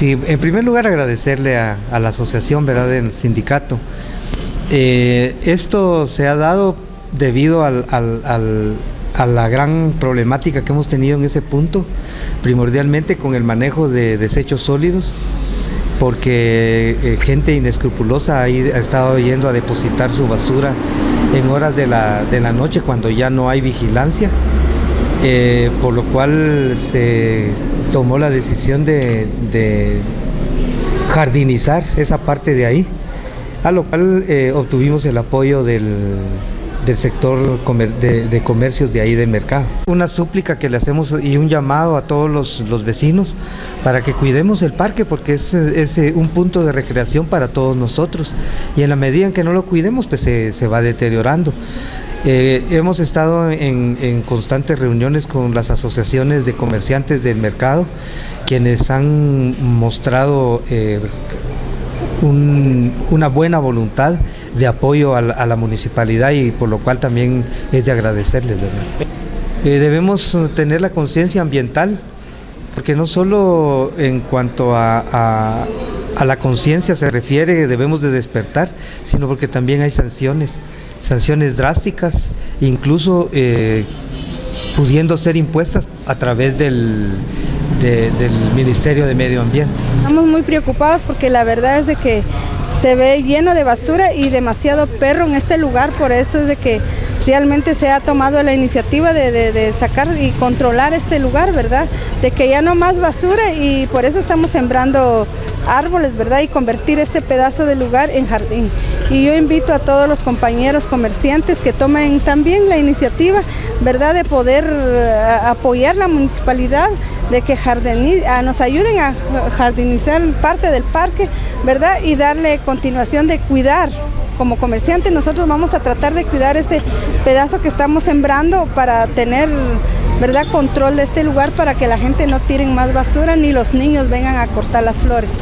Sí, en primer lugar agradecerle a la asociación, ¿verdad?, del sindicato. Esto se ha dado debido a la gran problemática que hemos tenido en ese punto, primordialmente con el manejo de desechos sólidos, porque gente inescrupulosa ha estado yendo a depositar su basura en horas de la noche cuando ya no hay vigilancia, por lo cual se tomó la decisión de jardinizar esa parte de ahí, a lo cual obtuvimos el apoyo del sector de comercios de ahí del mercado. Una súplica que le hacemos y un llamado a todos los vecinos para que cuidemos el parque, porque es un punto de recreación para todos nosotros, y en la medida en que no lo cuidemos pues se va deteriorando. Hemos estado en constantes reuniones con las asociaciones de comerciantes del mercado, quienes han mostrado una buena voluntad de apoyo a la municipalidad, y por lo cual también es de agradecerles, ¿verdad? Debemos tener la conciencia ambiental, porque no solo en cuanto a la conciencia se refiere, debemos de despertar, sino porque también hay sanciones drásticas, incluso pudiendo ser impuestas a través del Ministerio de Medio Ambiente. Estamos muy preocupados porque la verdad es de que se ve lleno de basura y demasiado perro en este lugar, por eso es de que realmente se ha tomado la iniciativa de sacar y controlar este lugar, ¿verdad? De que ya no más basura, y por eso estamos sembrando árboles, ¿verdad? Y convertir este pedazo de lugar en jardín. Y yo invito a todos los compañeros comerciantes que tomen también la iniciativa, ¿verdad?, de poder apoyar la municipalidad, de que nos ayuden a jardinizar parte del parque, ¿verdad?, y darle continuación de cuidar. Como comerciantes nosotros vamos a tratar de cuidar este pedazo que estamos sembrando para tener, ¿verdad?, control de este lugar, para que la gente no tire más basura ni los niños vengan a cortar las flores.